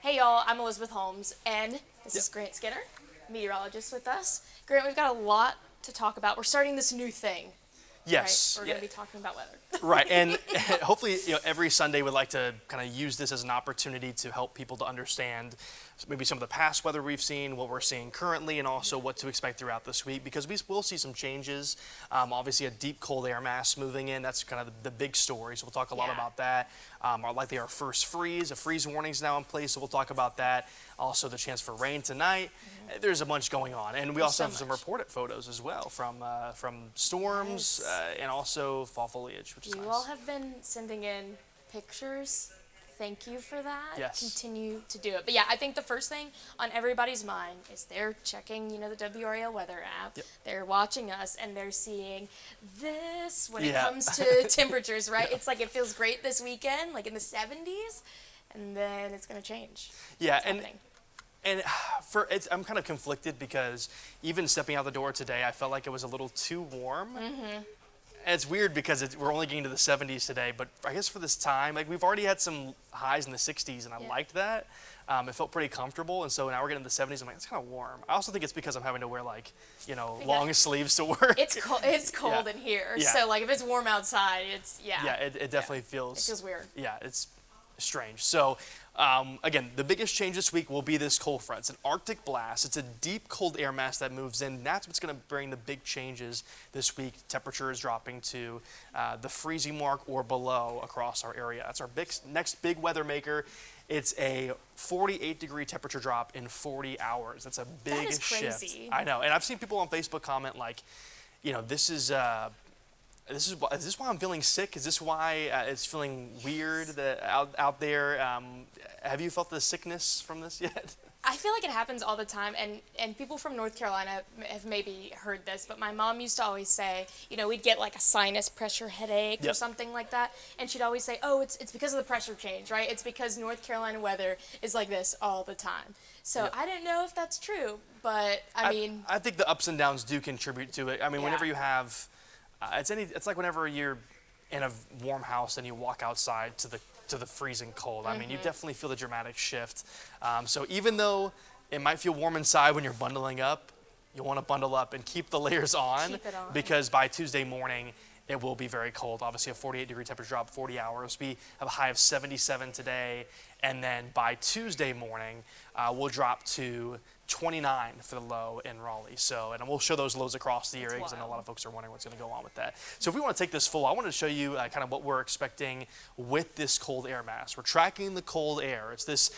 Hey y'all, I'm Elizabeth Holmes, and this is Grant Skinner, meteorologist with us. Grant, we've got a lot to talk about. We're starting this new thing. Yes. Right? We're going to be talking about weather. Right, and hopefully, every Sunday we'd like to kind of use this as an opportunity to help people to understand maybe some of the past weather we've seen, what we're seeing currently, and also what to expect throughout this week, because we will see some changes. Obviously, a deep cold air mass moving in, that's kind of the big story, so we'll talk a lot about that. Likely our first freeze, a freeze warning is now in place, so we'll talk about that. Also, the chance for rain tonight. There's a bunch going on, and we also have some reported photos as well from storms and also fall foliage, which is nice. You all have been sending in pictures. Thank you for that. Yes. Continue to do it. But yeah, I think the first thing on everybody's mind is they're checking, the WRAL weather app. Yep. They're watching us and they're seeing this when it comes to temperatures, right? It's like it feels great this weekend, like in the 70s, and then it's going to change. Yeah, it's and happening. And I'm kind of conflicted because even stepping out the door today, I felt like it was a little too warm. And it's weird because we're only getting to the 70s today, but I guess for this time, like we've already had some highs in the 60s, and I liked that. It felt pretty comfortable, and so now we're getting to the 70s. I'm like, it's kind of warm. I also think it's because I'm having to wear long sleeves to work. It's cold. It's cold in here, so like if it's warm outside, it's it definitely feels. It feels weird. Yeah, it's strange. So again, the biggest change this week will be this cold front. It's an Arctic blast. It's a deep cold air mass that moves in. That's what's going to bring the big changes this week. Temperature is dropping to the freezing mark or below across our area. That's our next big weather maker. It's a 48-degree temperature drop in 40 hours. That's a big that is shift. Crazy. I know, and I've seen people on Facebook comment like, this is this why I'm feeling sick? Is this why it's feeling weird out there? Have you felt the sickness from this yet? I feel like it happens all the time, and people from North Carolina have maybe heard this, but my mom used to always say, we'd get like a sinus pressure headache or something like that, and she'd always say, oh, it's because of the pressure change, right? It's because North Carolina weather is like this all the time. So I don't know if that's true, but I mean... I think the ups and downs do contribute to it. I mean, whenever you have... it's like whenever you're in a warm house and you walk outside to the freezing cold. I mean, you definitely feel the dramatic shift. So even though it might feel warm inside when you're bundling up, you want to bundle up and keep the layers on. Keep it on. Because by Tuesday morning, it will be very cold. Obviously, a 48-degree temperature drop, 40 hours. We have a high of 77 today, and then by Tuesday morning, we'll drop to 29 for the low in Raleigh. So, and we'll show those lows across the area because I know a lot of folks are wondering what's going to go on with that. So if we want to take this full, I want to show you kind of what we're expecting with this cold air mass. We're tracking the cold air. It's this,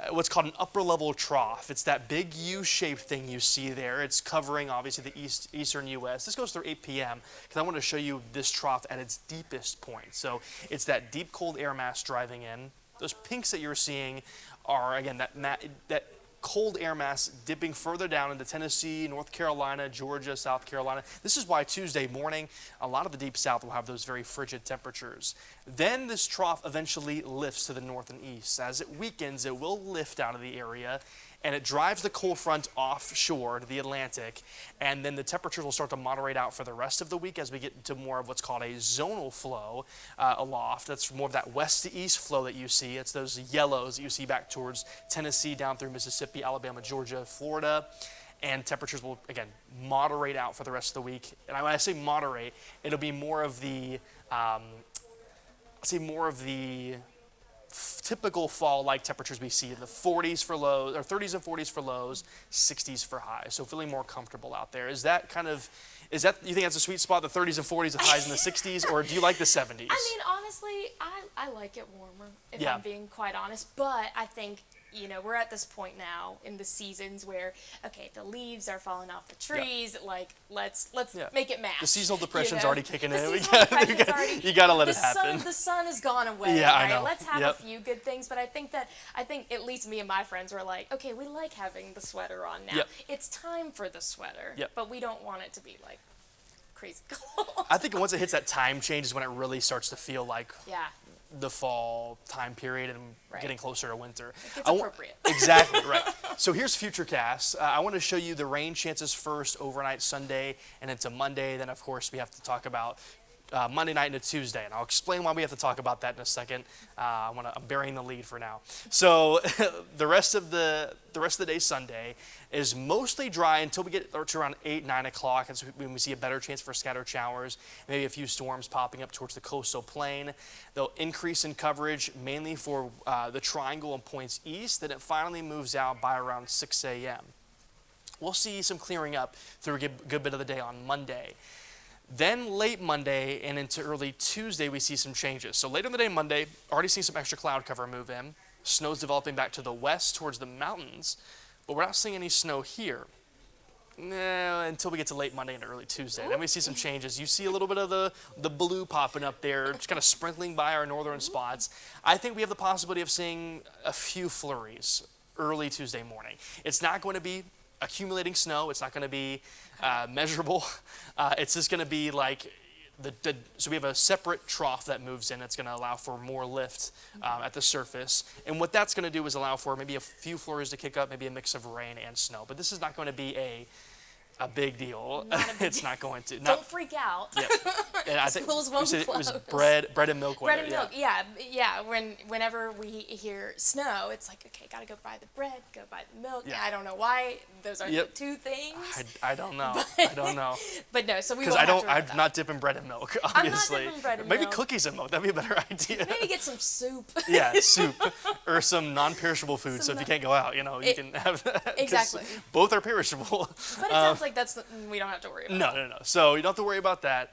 what's called an upper level trough. It's that big U-shaped thing you see there. It's covering obviously the eastern U.S. This goes through 8 p.m. because I want to show you this trough at its deepest point. So it's that deep cold air mass driving in. Those pinks that you're seeing are, again, that cold air mass dipping further down into Tennessee, North Carolina, Georgia, South Carolina. This is why Tuesday morning, a lot of the deep south will have those very frigid temperatures. Then this trough eventually lifts to the north and east. As it weakens, it will lift out of the area, and it drives the cold front offshore to the Atlantic, and then the temperatures will start to moderate out for the rest of the week as we get into more of what's called a zonal flow aloft. That's more of that west to east flow that you see. It's those yellows that you see back towards Tennessee, down through Mississippi, Alabama, Georgia, Florida, and temperatures will, again, moderate out for the rest of the week. And when I say moderate, it'll be more of the, typical fall-like temperatures we see in the 40s for lows, or 30s and 40s for lows, 60s for highs. So feeling more comfortable out there. Is that you think that's a sweet spot, the 30s and 40s, the highs in the 60s, or do you like the 70s? I mean, honestly, I like it warmer, if I'm being quite honest. But I think, we're at this point now in the seasons where, okay, the leaves are falling off the trees. Like, let's make it match. The seasonal depression's already kicking in. You gotta let it happen. The sun has gone away. Yeah, right? I know. Let's have a few good things. But I think at least me and my friends were like, okay, we like having the sweater on now. Yep. It's time for the sweater. Yep. But we don't want it to be like crazy cold. I think once it hits that time change is when it really starts to feel like Yeah. the fall time period and getting closer to winter. It's appropriate. Exactly, right. So here's Futurecast. I want to show you the rain chances first overnight Sunday and into Monday. Then, of course, we have to talk about Monday night into Tuesday, and I'll explain why we have to talk about that in a second. I'm burying the lead for now. So the rest of the day Sunday is mostly dry until we get to around 8-9 o'clock. That's when we see a better chance for scattered showers, maybe a few storms popping up towards the coastal plain. They'll increase in coverage mainly for the triangle and points east. Then it finally moves out by around 6 a.m. We'll see some clearing up through a good bit of the day on Monday. Then late Monday and into early Tuesday, we see some changes. So later in the day Monday, already seeing some extra cloud cover move in. Snow's developing back to the west towards the mountains, but we're not seeing any snow here until we get to late Monday and early Tuesday. Then we see some changes. You see a little bit of the blue popping up there, just kind of sprinkling by our northern spots. I think we have the possibility of seeing a few flurries early Tuesday morning. It's not going to be accumulating snow. It's not going to be measurable. It's just going to be like so we have a separate trough that moves in that's going to allow for more lift at the surface. And what that's going to do is allow for maybe a few flurries to kick up, maybe a mix of rain and snow. But this is not going to be a big deal. It's not going to. Don't freak out. Yeah. And I think Schools won't close. it was bread and milk. Bread and milk, yeah. Whenever we hear snow, it's like, okay, gotta go buy the bread, go buy the milk. Yeah. I don't know why those are the two things. I don't know. I don't know. But no, so we because won't I'm not dipping bread in milk. Obviously, I'm not dipping bread in maybe milk. cookies and milk. That'd be a better idea. Maybe get some soup. Yeah, soup or some non-perishable food. So if you can't go out, you can have that. Exactly. Both are perishable. But it sounds like we don't have to worry about. No. So you don't have to worry about that.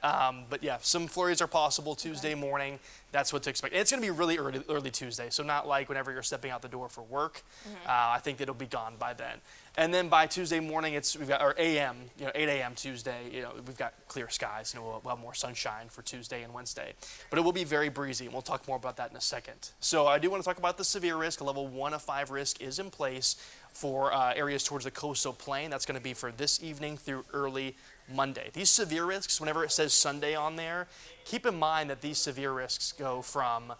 But yeah, some flurries are possible Tuesday morning. That's what to expect. And it's going to be really early Tuesday, so not like whenever you're stepping out the door for work. I think it'll be gone by then. And then by Tuesday morning, we've got 8 a.m. Tuesday. We've got clear skies, and we'll have more sunshine for Tuesday and Wednesday. But it will be very breezy, and we'll talk more about that in a second. So I do want to talk about the severe risk. A level 1 of 5 risk is in place for areas towards the coastal plain. That's going to be for this evening through early Monday. These severe risks, whenever it says Sunday on there, keep in mind that these severe risks go from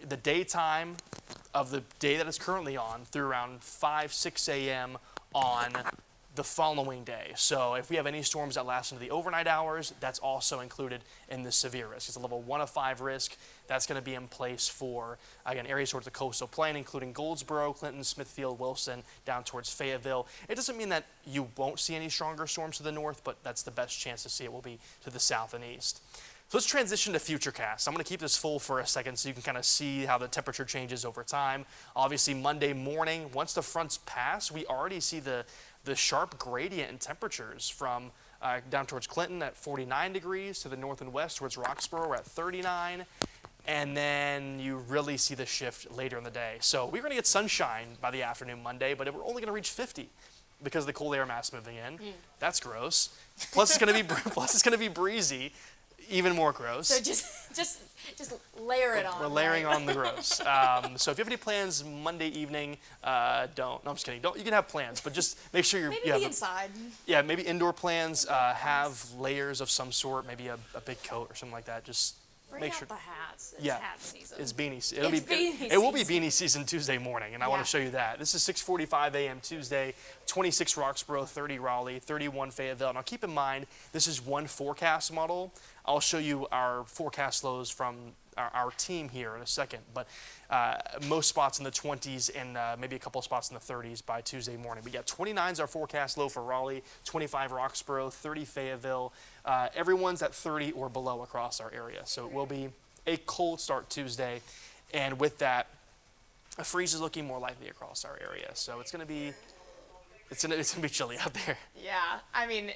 the daytime of the day that it's currently on through around 5-6 a.m. on the following day. So if we have any storms that last into the overnight hours, that's also included in the severe risk. It's a level 1 of 5 risk. That's going to be in place for, again, areas towards the coastal plain, including Goldsboro, Clinton, Smithfield, Wilson, down towards Fayetteville. It doesn't mean that you won't see any stronger storms to the north, but that's the best chance to see it will be to the south and east. So let's transition to Futurecast. I'm going to keep this full for a second so you can kind of see how the temperature changes over time. Obviously, Monday morning, once the fronts pass, we already see the sharp gradient in temperatures from down towards Clinton at 49 degrees to the north and west towards Roxborough, we're at 39. And then you really see the shift later in the day. So we're going to get sunshine by the afternoon Monday, but we're only going to reach 50 because of the cold air mass moving in. That's gross. Plus it's going to be breezy. Even more gross. So just layer it on. We're layering on the gross. So if you have any plans Monday evening, don't. No, I'm just kidding. You can have plans, but just make sure you have inside. Yeah, maybe indoor plans. Have layers of some sort, maybe a big coat or something like that. Just Bring make out sure. the hats. It's yeah, hat season. it's beanie season. It will be beanie season Tuesday morning, and I want to show you that. This is 6:45 a.m. Tuesday, 26 Roxborough, 30 Raleigh, 31 Fayetteville. Now keep in mind, this is one forecast model. I'll show you our forecast lows from our team here in a second, but most spots in the 20s and maybe a couple of spots in the 30s by Tuesday morning. But yeah, 29 is our forecast low for Raleigh, 25 Roxborough, 30 Fayetteville. Everyone's at 30 or below across our area. So it will be a cold start Tuesday, and with that, a freeze is looking more likely across our area. So it's going to be chilly out there. Yeah, I mean,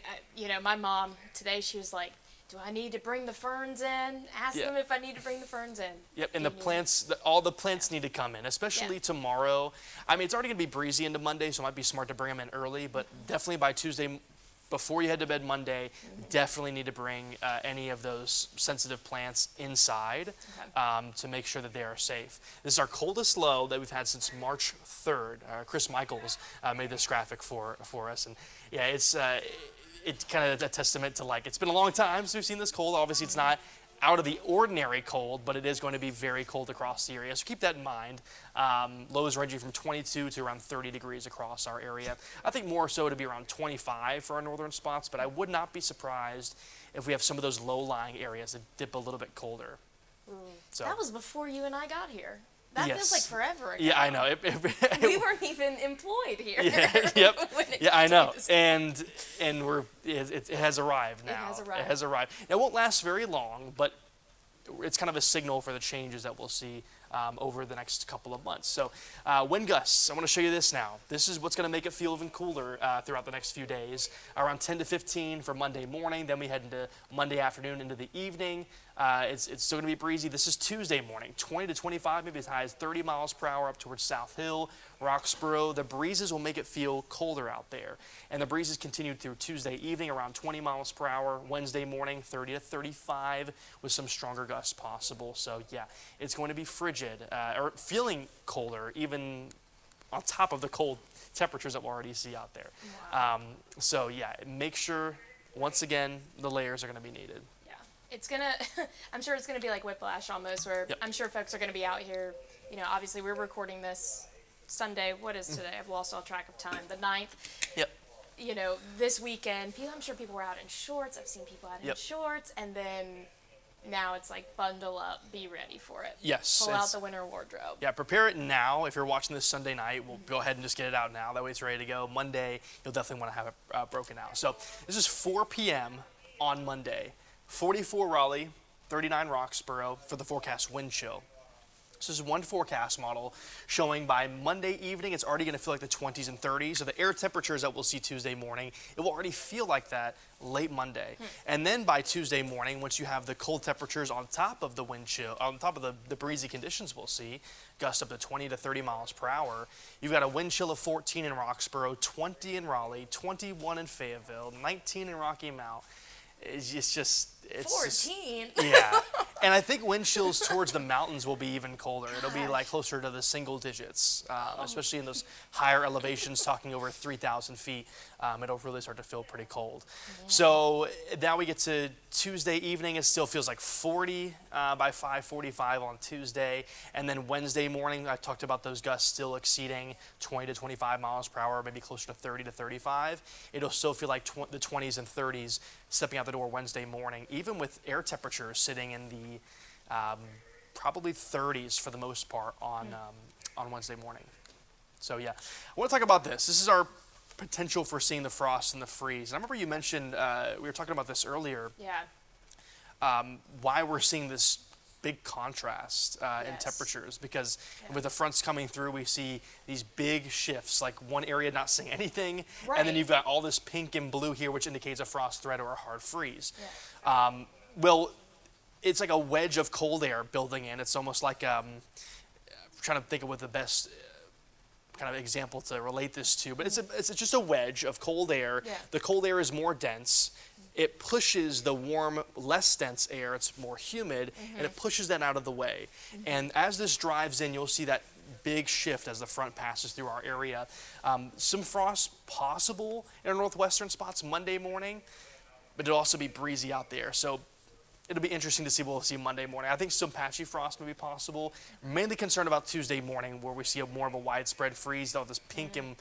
my mom today, she was like, do I need to bring the ferns in? Ask them if I need to bring the ferns in. Yep, and all the plants need to come in, especially tomorrow. I mean, it's already going to be breezy into Monday, so it might be smart to bring them in early, but definitely by Tuesday, before you head to bed Monday, definitely need to bring any of those sensitive plants inside to make sure that they are safe. This is our coldest low that we've had since March 3rd. Chris Michaels made this graphic for us, and it's kind of a testament to, like, it's been a long time since we've seen this cold. Obviously, it's not out of the ordinary cold, but it is going to be very cold across the area. So keep that in mind. Lows ranging from 22 to around 30 degrees across our area. I think more so to be around 25 for our northern spots, but I would not be surprised if we have some of those low-lying areas that dip a little bit colder. So That was before you and I got here. That Yes. feels like forever ago. yeah, I know. We weren't even employed here. Yeah, yep. when it Yeah, I came know. to this. And it has arrived now. has arrived. It has arrived. It won't last very long, but it's kind of a signal for the changes that we'll see over the next couple of months. So wind gusts, I want to show you this now. This is what's going to make it feel even cooler throughout the next few days. Around 10 to 15 for Monday morning, then we head into Monday afternoon into the evening. It's still going to be breezy. This is Tuesday morning, 20 to 25, maybe as high as 30 miles per hour up towards South Hill, Roxborough. The breezes will make it feel colder out there. And the breezes continued through Tuesday evening around 20 miles per hour. Wednesday morning, 30 to 35 with some stronger gusts possible. So yeah, it's going to be frigid or feeling colder even on top of the cold temperatures that we'll already see out there. Wow. So yeah, make sure, once again, the layers are going to be needed. It's gonna, I'm sure it's gonna be like whiplash almost, where Yep. I'm sure folks are gonna be out here, you know, obviously we're recording this Sunday, what is today? I've lost all track of time, the 9th. Yep. You know, this weekend, I'm sure people were out in shorts, I've seen people out in Yep. shorts, and then now it's like bundle up, be ready for it. Yes. Pull out the winter wardrobe. Yeah, prepare it now. If you're watching this Sunday night, we'll go ahead and just get it out now. That way it's ready to go. Monday, you'll definitely want to have it broken out. So this is 4 p.m. on Monday. 44 Raleigh, 39 Roxborough for the forecast wind chill. So this is one forecast model showing by Monday evening, it's already going to feel like the 20s and 30s. So the air temperatures that we'll see Tuesday morning, it will already feel like that late Monday. And then by Tuesday morning, once you have the cold temperatures on top of the wind chill, on top of the breezy conditions we'll see, gusts up to 20 to 30 miles per hour, you've got a wind chill of 14 in Roxborough, 20 in Raleigh, 21 in Fayetteville, 19 in Rocky Mount. It's just 14? Yeah. And I think wind chills towards the mountains will be even colder. It'll be like closer to the single digits, especially in those higher elevations, talking over 3,000 feet. It'll really start to feel pretty cold. Yeah. So now we get to Tuesday evening. It still feels like 40 by 5:45 on Tuesday. And then Wednesday morning, I talked about those gusts still exceeding 20 to 25 miles per hour, maybe closer to 30 to 35. It'll still feel like the 20s and 30s stepping out the door Wednesday morning, even with air temperatures sitting in the probably 30s for the most part on Wednesday morning. So yeah, I want to talk about this. This is our potential for seeing the frost and the freeze. And I remember you mentioned, we were talking about this earlier, Yeah. why we're seeing this big contrast in Yes. temperatures, because with the fronts coming through, we see these big shifts, like one area not seeing anything, and then Right. you've got all this pink and blue here, which indicates a frost threat or a hard freeze. Yeah. Well, it's like a wedge of cold air building in. It's almost like, trying to think of what the best kind of example to relate this to, but it's just a wedge of cold air. Yeah. The cold air is more dense. It pushes the warm, less dense air, it's more humid, and it pushes that out of the way. And as this drives in, you'll see that big shift as the front passes through our area. Some frost possible in our northwestern spots Monday morning, but it'll also be breezy out there. So it'll be interesting to see what we'll see Monday morning. I think some patchy frost may be possible. Mainly concerned about Tuesday morning, where we see more of a widespread freeze. They'll have this pink and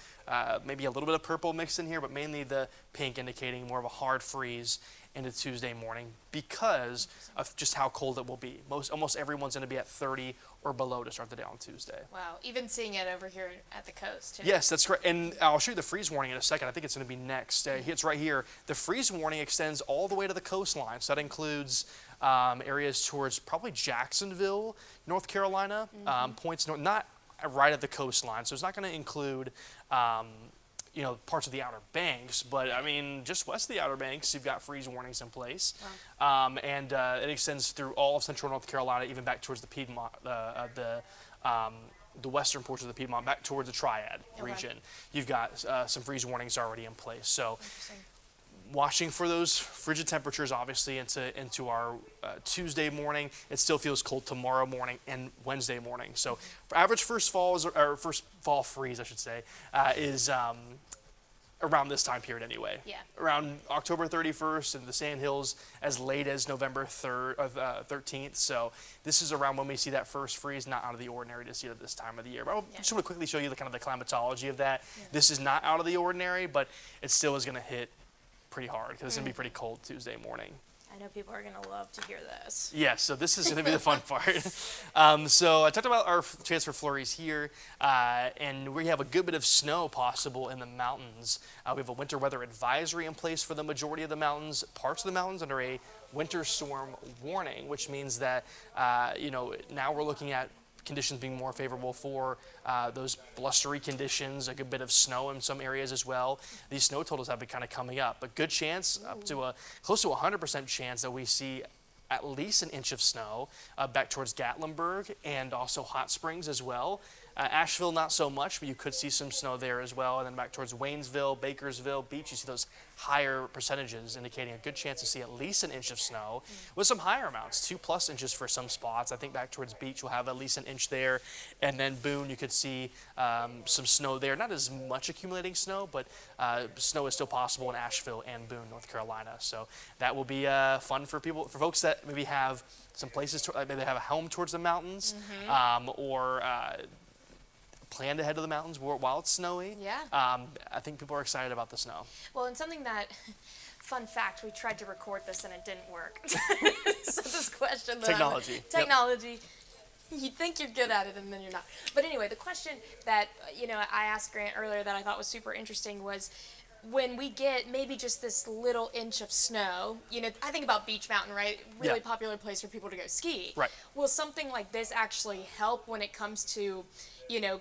maybe a little bit of purple mixed in here, but mainly the pink indicating more of a hard freeze into Tuesday morning because of just how cold it will be. Almost everyone's going to be at 30 or below to start the day on Tuesday. Wow. Even seeing it over here at the coast, too. Yes, that's correct. And I'll show you the freeze warning in a second. I think it's going to be next. It's right here. The freeze warning extends all the way to the coastline. So that includes areas towards probably Jacksonville, North Carolina, points north, not right at the coastline. So it's not going to include parts of the Outer Banks, but I mean, just west of the Outer Banks, you've got freeze warnings in place. Wow. And it extends through all of central North Carolina, even back towards the Piedmont, the western portion of the Piedmont, back towards the Triad region. You've got some freeze warnings already in place. So watching for those frigid temperatures, obviously, into our Tuesday morning. It still feels cold tomorrow morning and Wednesday morning. So for average first fall freeze, I should say, is around this time period anyway. Yeah. Around October 31st and the Sandhills as late as November 13th. So this is around when we see that first freeze. Not out of the ordinary to see it at this time of the year. But I just want to quickly show you the kind of the climatology of that. Yeah. This is not out of the ordinary, but it still is going to hit pretty hard because it's going to be pretty cold Tuesday morning. I know people are going to love to hear this. Yeah, so this is going to be the fun part. So I talked about our chance for flurries here, and we have a good bit of snow possible in the mountains. We have a winter weather advisory in place for the majority of the mountains, parts of the mountains under a winter storm warning, which means that, now we're looking at conditions being more favorable for those blustery conditions, a good bit of snow in some areas as well. These snow totals have been kind of coming up. A good chance, up to a close to 100% chance that we see at least an inch of snow back towards Gatlinburg and also Hot Springs as well. Asheville, not so much, but you could see some snow there as well. And then back towards Waynesville, Bakersville, Beach, you see those higher percentages indicating a good chance to see at least an inch of snow with some higher amounts, 2+ inches for some spots. I think back towards Beach, we'll have at least an inch there. And then Boone, you could see some snow there. Not as much accumulating snow, but snow is still possible in Asheville and Boone, North Carolina. So that will be fun for folks that maybe have some places, maybe they have a home towards the mountains, or planned ahead of the mountains while it's snowy. Yeah. I think people are excited about the snow. Well, and something that, fun fact, we tried to record this and it didn't work. So this question that Technology. Technology. You think you're good at it and then you're not. But anyway, the question that, I asked Grant earlier that I thought was super interesting was, when we get maybe just this little inch of snow, I think about Beach Mountain, right? Really popular place for people to go ski. Right. Will something like this actually help when it comes to,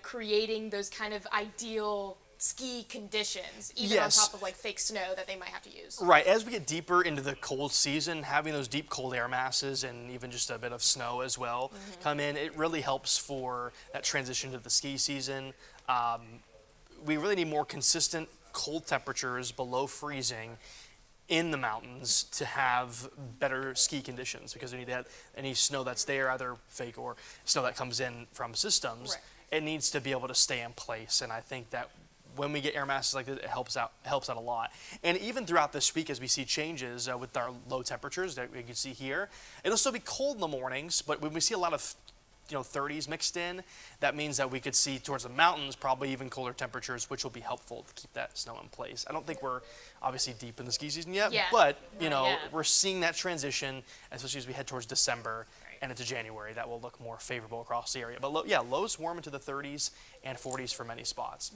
creating those kind of ideal ski conditions, even on top of like fake snow that they might have to use? Right. As we get deeper into the cold season, having those deep cold air masses and even just a bit of snow as well come in, it really helps for that transition to the ski season. We really need more consistent cold temperatures below freezing in the mountains to have better ski conditions, because we need that any snow that's there, either fake or snow that comes in from systems, it needs to be able to stay in place. And I think that when we get air masses like this, it helps out a lot. And even throughout this week, as we see changes with our low temperatures that we can see here, it'll still be cold in the mornings, but when we see a lot of 30s mixed in, that means that we could see towards the mountains probably even colder temperatures, which will be helpful to keep that snow in place. I don't think we're obviously deep in the ski season yet, but we're seeing that transition, especially as we head towards December and into January. That will look more favorable across the area. But lows warm into the 30s and 40s for many spots.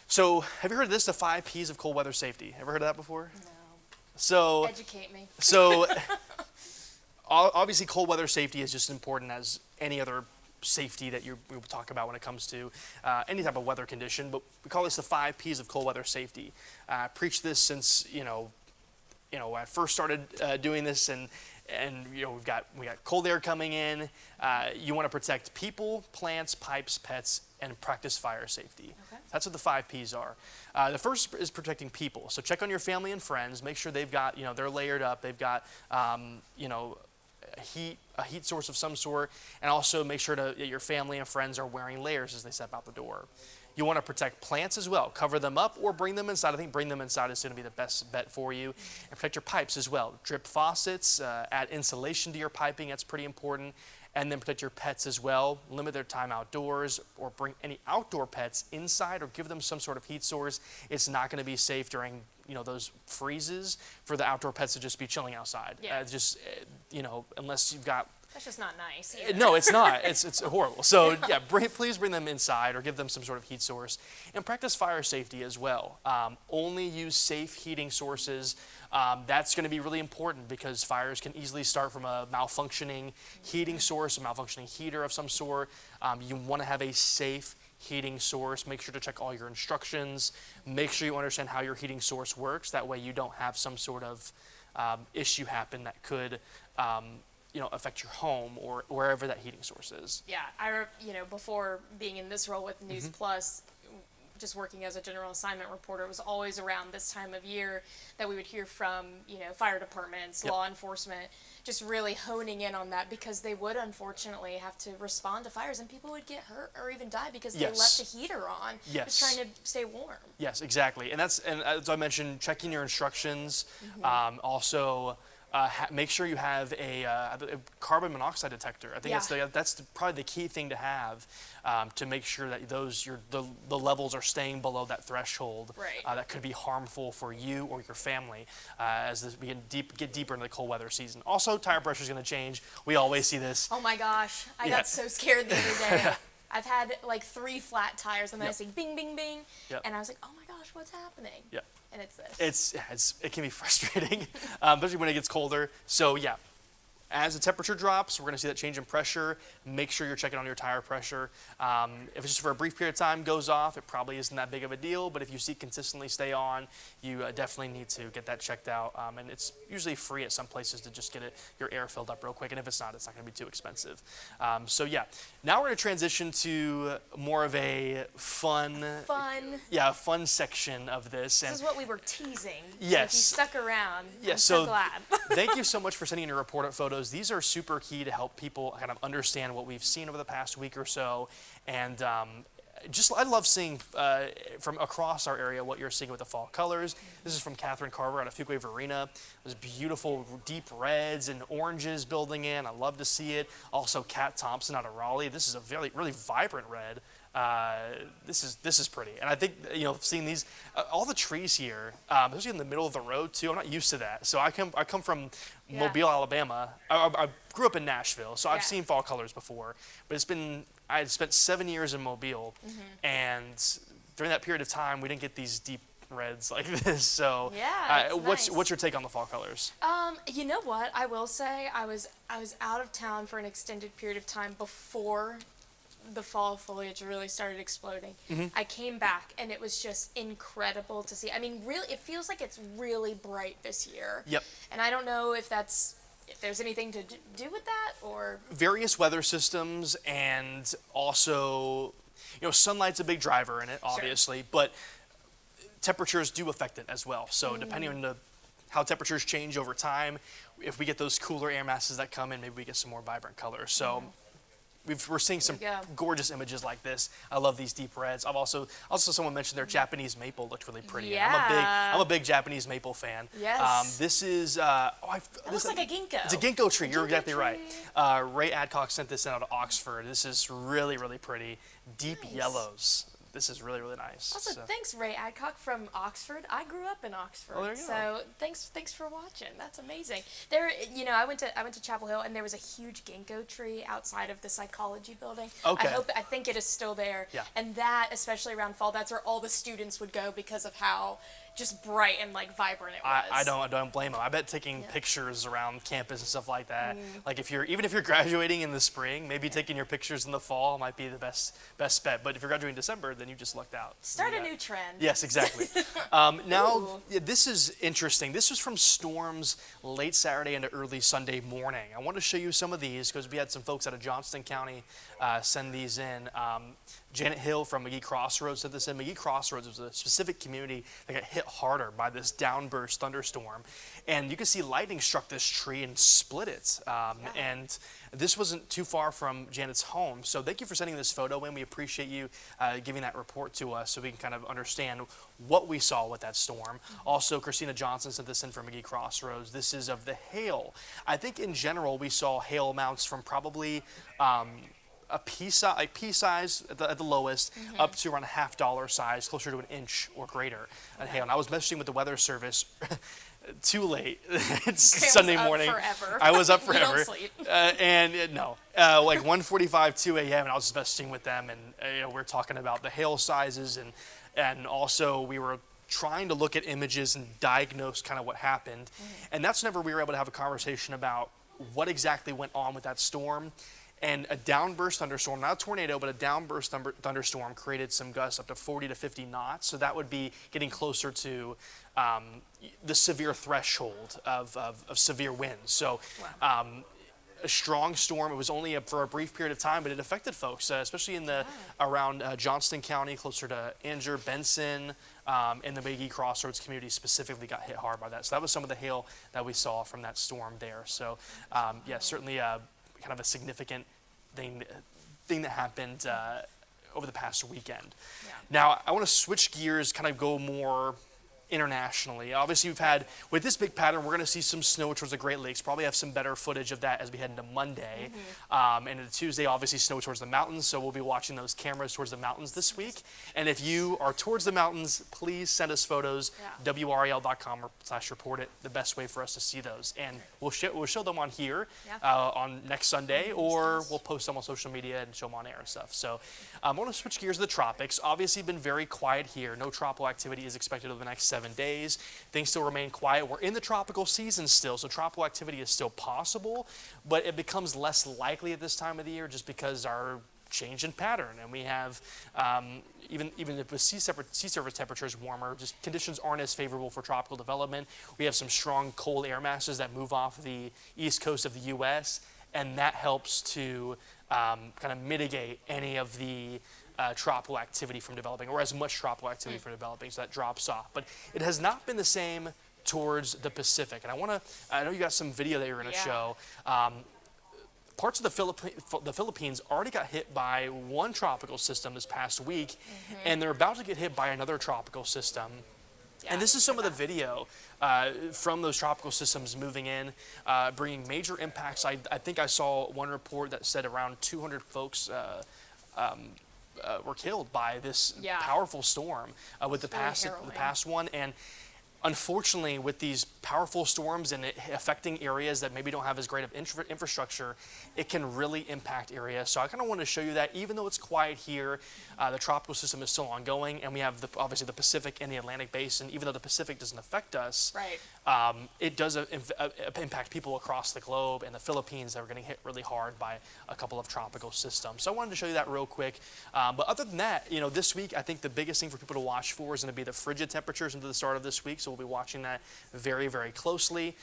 So have you heard of this, the 5 Ps of cold weather safety? Ever heard of that before? No. So educate me. So obviously cold weather safety is just as important as any other safety that we will talk about when it comes to any type of weather condition, but we call this the 5 Ps of cold weather safety. I preached this since I first started doing this, and we got cold air coming in. You want to protect people, plants, pipes, pets, and practice fire safety. Okay. That's what the 5 Ps are. The first is protecting people. So check on your family and friends. Make sure they've got they're layered up. They've got a heat source of some sort, and also make sure that your family and friends are wearing layers as they step out the door. You want to protect plants as well. Cover them up or bring them inside. I think bring them inside is going to be the best bet for you. And protect your pipes as well. Drip faucets, add insulation to your piping. That's pretty important. And then protect your pets as well. Limit their time outdoors, or bring any outdoor pets inside, or give them some sort of heat source. It's not going to be safe during those freezes for the outdoor pets to just be chilling outside. Yeah. Unless you've got. That's just not nice. No, it's not. It's horrible. So please bring them inside or give them some sort of heat source, and practice fire safety as well. Only use safe heating sources. That's going to be really important, because fires can easily start from a malfunctioning heating source, a malfunctioning heater of some sort. You want to have a safe heating source. Make sure to check all your instructions. Make sure you understand how your heating source works. That way you don't have some sort of issue happen that could affect your home or wherever that heating source is. Yeah, before being in this role with News Plus, just working as a general assignment reporter, it was always around this time of year that we would hear from, fire departments, law enforcement, just really honing in on that, because they would unfortunately have to respond to fires, and people would get hurt or even die because they left the heater on, just trying to stay warm. Yes, exactly. And as I mentioned, checking your instructions, also make sure you have a carbon monoxide detector. I think that's probably the key thing to have, to make sure that the levels are staying below that threshold that could be harmful for you or your family as we get deeper into the cold weather season. Also, tire pressure is going to change. We always see this. Oh my gosh, I got so scared the other day. I've had like 3 flat tires, and then I see bing, bing, bing, and I was like, oh my gosh, what's happening? And it's this. It can be frustrating, especially when it gets colder. So yeah, as the temperature drops, we're going to see that change in pressure. Make sure you're checking on your tire pressure. If it's just for a brief period of time, goes off, it probably isn't that big of a deal. But if you see it consistently stay on, you definitely need to get that checked out. And it's usually free at some places to just get your air filled up real quick. And if it's not going to be too expensive. So yeah, now we're going to transition to more of a fun section of this. This is what we were teasing. Yes. So if you stuck around, I'm so glad. Thank you so much for sending in your report photos. These are super key to help people kind of understand what we've seen over the past week or so. And I love seeing from across our area what you're seeing with the fall colors. This is from Catherine Carver out of Fuquay Varina. There's beautiful deep reds and oranges building in. I love to see it. Also, Kat Thompson out of Raleigh. This is a really vibrant red. This is pretty, and I think seeing these all the trees here, especially in the middle of the road too. I'm not used to that. So I come from Mobile, Alabama. I grew up in Nashville, so I've seen fall colors before. But I had spent 7 years in Mobile, and during that period of time, we didn't get these deep reds like this. So what's your take on the fall colors? You know what? I will say I was out of town for an extended period of time before the fall foliage really started exploding. I came back, and it was just incredible to see. I mean, really, it feels like it's really bright this year. Yep. And I don't know if there's anything to do with that, or various weather systems, and also, sunlight's a big driver in it, obviously, but temperatures do affect it as well. So depending on how temperatures change over time, if we get those cooler air masses that come in, maybe we get some more vibrant colors. So we're seeing some gorgeous images like this. I love these deep reds. Also someone mentioned their Japanese maple looked really pretty. Yeah. I'm a big Japanese maple fan. Yes. This is it looks like a ginkgo. It's a ginkgo tree. You're exactly right. Ray Adcock sent this in out of Oxford. This is really pretty. Deep yellows. This is really nice. Also, thanks, Ray Adcock from Oxford. I grew up in Oxford. Oh, there you go. So thanks for watching. That's amazing. There, I went to Chapel Hill, and there was a huge ginkgo tree outside of the psychology building. Okay. I think it is still there. Yeah. And that, especially around fall, that's where all the students would go because of how just bright and vibrant it was. I don't blame them. I bet taking pictures around campus and stuff like that. Like even if you're graduating in the spring, maybe taking your pictures in the fall might be the best bet. But if you're graduating in December, then you just lucked out. Start a new trend. Yes, exactly. Now this is interesting. This was from storms late Saturday into early Sunday morning. I want to show you some of these because we had some folks out of Johnston County send these in. Janet Hill from McGee Crossroads sent this in. McGee Crossroads was a specific community that got hit harder by this downburst thunderstorm. And you can see lightning struck this tree and split it. And this wasn't too far from Janet's home. So thank you for sending this photo in. We appreciate you giving that report to us so we can kind of understand what we saw with that storm. Also, Christina Johnson sent this in from McGee Crossroads. This is of the hail. I think in general we saw hail amounts from probably a pea size at the lowest, up to around $half size, closer to an inch or greater at hail. And I was messaging with the weather service too late. It's Sunday morning. Forever. I was up forever. You don't sleep. Like 1:45, 2 a.m. and I was just messaging with them, and we're talking about the hail sizes, and also we were trying to look at images and diagnose kind of what happened. And that's whenever we were able to have a conversation about what exactly went on with that storm. And a downburst thunderstorm, not a tornado, but a downburst thunderstorm created some gusts up to 40 to 50 knots. So that would be getting closer to the severe threshold of severe winds. So a strong storm. It was only for a brief period of time, but it affected folks, especially in the around Johnston County, closer to Anger, Benson, and the Magee Crossroads community specifically got hit hard by that. So that was some of the hail that we saw from that storm there. So yeah, certainly kind of a significant thing that happened over the past weekend. Yeah. Now, I want to switch gears, kind of go more internationally. Obviously, we've had, with this big pattern, we're going to see some snow towards the Great Lakes. Probably have some better footage of that as we head into Monday. And into Tuesday, obviously, snow towards the mountains. So we'll be watching those cameras towards the mountains this week. And if you are towards the mountains, please send us photos, WRAL.com/report it, the best way for us to see those. And we'll show them on here on next Sunday, or we'll post them on social media and show them on air and stuff. So I want to switch gears to the tropics. Obviously, been very quiet here. No tropical activity is expected over the next 7 days. Things still remain quiet. We're in the tropical season still, so tropical activity is still possible, but it becomes less likely at this time of the year just because our change in pattern, and we have even if the sea surface temperature is warmer, just conditions aren't as favorable for tropical development. We have some strong cold air masses that move off the east coast of the U.S., and that helps to kind of mitigate any of the tropical activity from developing, or as much tropical activity from developing, so that drops off. But it has not been the same towards the Pacific. And I know you got some video that you're going to show. Parts of the Philippines already got hit by one tropical system this past week, and they're about to get hit by another tropical system. Yeah, and this is some of the video from those tropical systems moving in, bringing major impacts. I think I saw one report that said around 200 folks were killed by this powerful storm with the past one. And unfortunately, with these powerful storms and it affecting areas that maybe don't have as great of infrastructure, it can really impact areas. So I kind of want to show you that even though it's quiet here, the tropical system is still ongoing, and we have obviously the Pacific and the Atlantic Basin. Even though the Pacific doesn't affect us, it does impact people across the globe, and the Philippines that are getting hit really hard by a couple of tropical systems. So I wanted to show you that real quick. But other than that, this week, I think the biggest thing for people to watch for is going to be the frigid temperatures into the start of this week. So we'll be watching that very, very closely.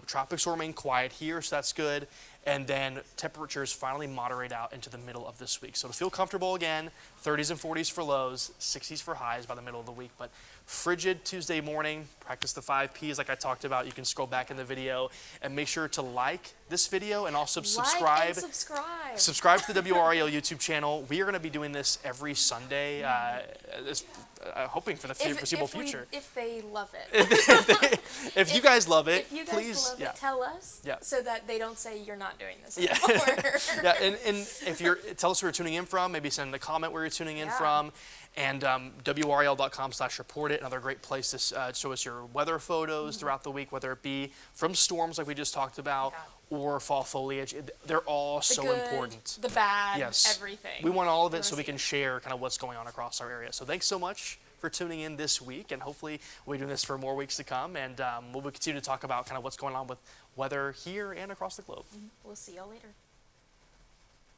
Tropics will remain quiet here, so that's good. And then temperatures finally moderate out into the middle of this week. So to feel comfortable again, 30s and 40s for lows, 60s for highs by the middle of the week. But frigid Tuesday morning, practice the 5 Ps like I talked about. You can scroll back in the video and make sure to like this video and also subscribe. Subscribe to the WRAL YouTube channel. We are going to be doing this every Sunday, hoping for the foreseeable future. If they love it. If you guys love it, if you guys please love it, tell us so that they don't say you're not doing this anymore. And if tell us where you're tuning in from, maybe send a comment where you're tuning in from. And WRAL.com/report it, another great place to show us your weather photos throughout the week, whether it be from storms like we just talked about or fall foliage. They're all so important. The bad, everything. We want all of it so we can share kind of what's going on across our area. So thanks so much for tuning in this week, and hopefully we'll be doing this for more weeks to come, and we'll continue to talk about kind of what's going on with weather here and across the globe. We'll see y'all later.